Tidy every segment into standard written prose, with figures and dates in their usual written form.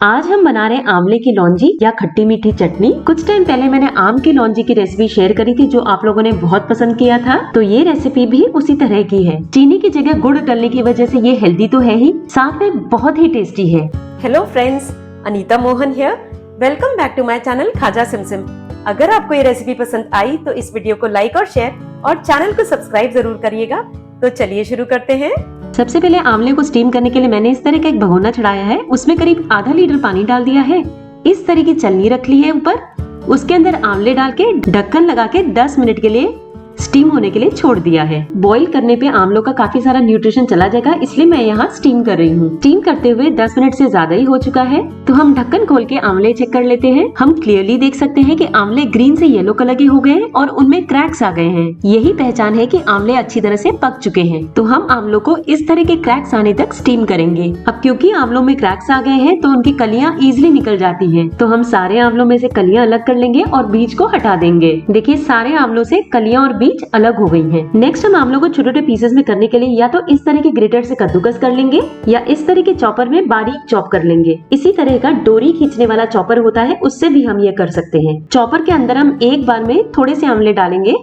आज हम बना रहे हैं आंवले की लौंजी या खट्टी मीठी चटनी। कुछ टाइम पहले मैंने आम की लौंजी की रेसिपी शेयर करी थी जो आप लोगों ने बहुत पसंद किया था, तो ये रेसिपी भी उसी तरह की है। चीनी की जगह गुड़ डालने की वजह से ये हेल्दी तो है ही, साथ में बहुत ही टेस्टी है। Hello friends, Anita Mohan here. Welcome back to my channel Khaja Simsim. अगर आपको ये रेसिपी पसंद आई तो इस वीडियो को लाइक और शेयर और चैनल को सब्सक्राइब जरूर करिएगा। तो चलिए शुरू करते हैं। सबसे पहले आंवले को स्टीम करने के लिए मैंने इस तरह का एक भगोना चढ़ाया है, उसमें करीब आधा लीटर पानी डाल दिया है। इस तरह की छलनी रख ली है ऊपर, उसके अंदर आंवले डाल के ढक्कन लगा के 10 मिनट के लिए स्टीम होने के लिए छोड़ दिया है। बॉईल करने पे आंवलों का काफी सारा न्यूट्रिशन चला जाएगा, इसलिए मैं यहाँ स्टीम कर रही हूँ। स्टीम करते हुए 10 मिनट से ज्यादा ही हो चुका है, तो हम ढक्कन खोल के आंवले चेक कर लेते हैं। हम क्लियरली देख सकते हैं कि आंवले ग्रीन से येलो कलर के हो गए हैं और उनमें क्रैक्स आ गए हैं। यही पहचान है कि आंवले अच्छी तरह से पक चुके हैं। तो हम आंवलों को इस तरह के क्रैक्स आने तक स्टीम करेंगे। अब क्योंकि आंवलों में क्रैक्स आ गए हैं तो उनकी कलियां इजिली निकल जाती हैं, तो हम सारे आंवलों में से कलियां अलग कर लेंगे और बीज को हटा देंगे। देखिए सारे आंवलों से कलियां और बीज अलग हो गई हैं। नेक्स्ट हम आंवलों को छोटे छोटे पीसेस में करने के लिए या तो इस तरह के ग्रेटर से कद्दूकस कर लेंगे या इस तरह के चॉपर में बारीक चॉप कर लेंगे। इसी तरह का डोरी खींचने वाला चॉपर होता है, उससे भी हम ये कर सकते हैं। चॉपर के अंदर हम एक बार में थोड़े से आंवले डालेंगे।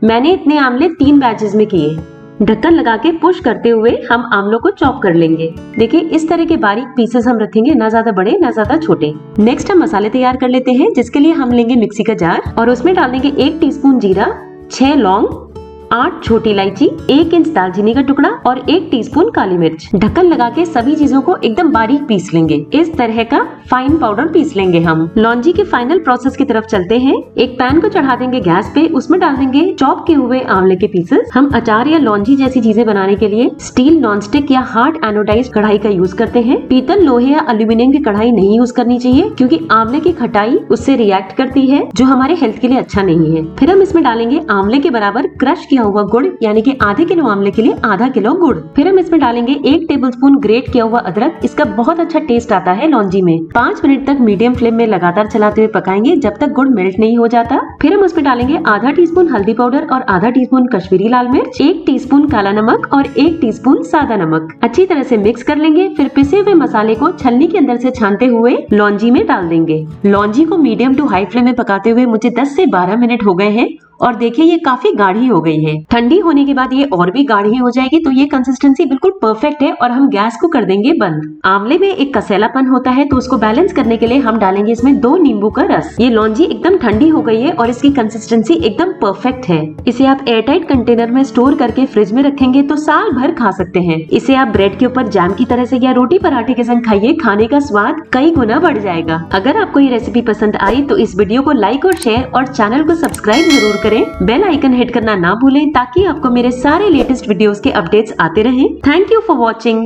मैंने इतने आंवले 3 बैचेस में किए। ढक्कन लगा के पुश करते हुए हम आंवलों को चॉप कर लेंगे। देखिए इस तरह के बारीक पीसेस हम रखेंगे, ना ज्यादा बड़े ना ज्यादा छोटे। नेक्स्ट हम मसाले तैयार कर लेते हैं, जिसके लिए हम लेंगे मिक्सी का जार और उसमें डाल देंगे 1 टीस्पून जीरा, 6 लौंग, 8 छोटी इलायची, 1 इंच दालचीनी का टुकड़ा और 1 टीस्पून काली मिर्च। ढक्कन लगा के सभी चीजों को एकदम बारीक पीस लेंगे। इस तरह का फाइन पाउडर पीस लेंगे हम। लौंजी के फाइनल प्रोसेस की तरफ चलते हैं। एक पैन को चढ़ा देंगे गैस पे, उसमें डाल देंगे चॉप किए हुए आंवले के पीसेस। हम अचार या लौंजी जैसी चीजें बनाने के लिए स्टील, नॉनस्टिक या हार्ड एनोडाइज्ड कढ़ाई का यूज करते हैं। पीतल, लोहे या एल्यूमिनियम की कढ़ाई नहीं यूज करनी चाहिए, क्योंकि आंवले की खटाई उससे रिएक्ट करती है, जो हमारे हेल्थ के लिए अच्छा नहीं है। फिर हम इसमें डालेंगे आंवले के बराबर क्रश किया हुआ गुड़, यानी कि आधे किलो आंवले के लिए आधा किलो गुड़। फिर हम इसमें डालेंगे 1 टेबलस्पून ग्रेट किया हुआ अदरक। इसका बहुत अच्छा टेस्ट आता है लौंजी में। 5 मिनट तक मीडियम फ्लेम में लगातार चलाते हुए पकाएंगे जब तक गुड़ मेल्ट नहीं हो जाता। फिर हम उसमें डालेंगे आधा टीस्पून हल्दी पाउडर और आधा टीस्पून कश्मीरी लाल मिर्च, 1 टीस्पून काला नमक और 1 टीस्पून सादा नमक। अच्छी तरह से मिक्स कर लेंगे। फिर पिसे हुए मसाले को छलनी के अंदर से छानते हुए लौंजी में डाल देंगे। लौंजी को मीडियम टू हाई फ्लेम में पकाते हुए मुझे 10 से 12 मिनट हो गए हैं और देखिए ये काफी गाढ़ी हो गई है। ठंडी होने के बाद ये और भी गाढ़ी हो जाएगी, तो ये कंसिस्टेंसी बिल्कुल परफेक्ट है और हम गैस को कर देंगे बंद। आंवले में एक कसैलापन होता है, तो उसको बैलेंस करने के लिए हम डालेंगे इसमें 2 नींबू का रस। ये लौंजी एकदम ठंडी हो गई है और इसकी कंसिस्टेंसी एकदम परफेक्ट है। इसे आप एयरटाइट कंटेनर में स्टोर करके फ्रिज में रखेंगे तो साल भर खा सकते हैं। इसे आप ब्रेड के ऊपर जैम की तरह से या रोटी पराठे के संग खाइए, खाने का स्वाद कई गुना बढ़ जाएगा। अगर आपको ये रेसिपी पसंद आई तो इस वीडियो को लाइक और शेयर और चैनल को सब्सक्राइब जरूर करें। बेल आइकन हिट करना ना भूलें, ताकि आपको मेरे सारे लेटेस्ट वीडियोस के अपडेट्स आते रहें। Thank you for watching.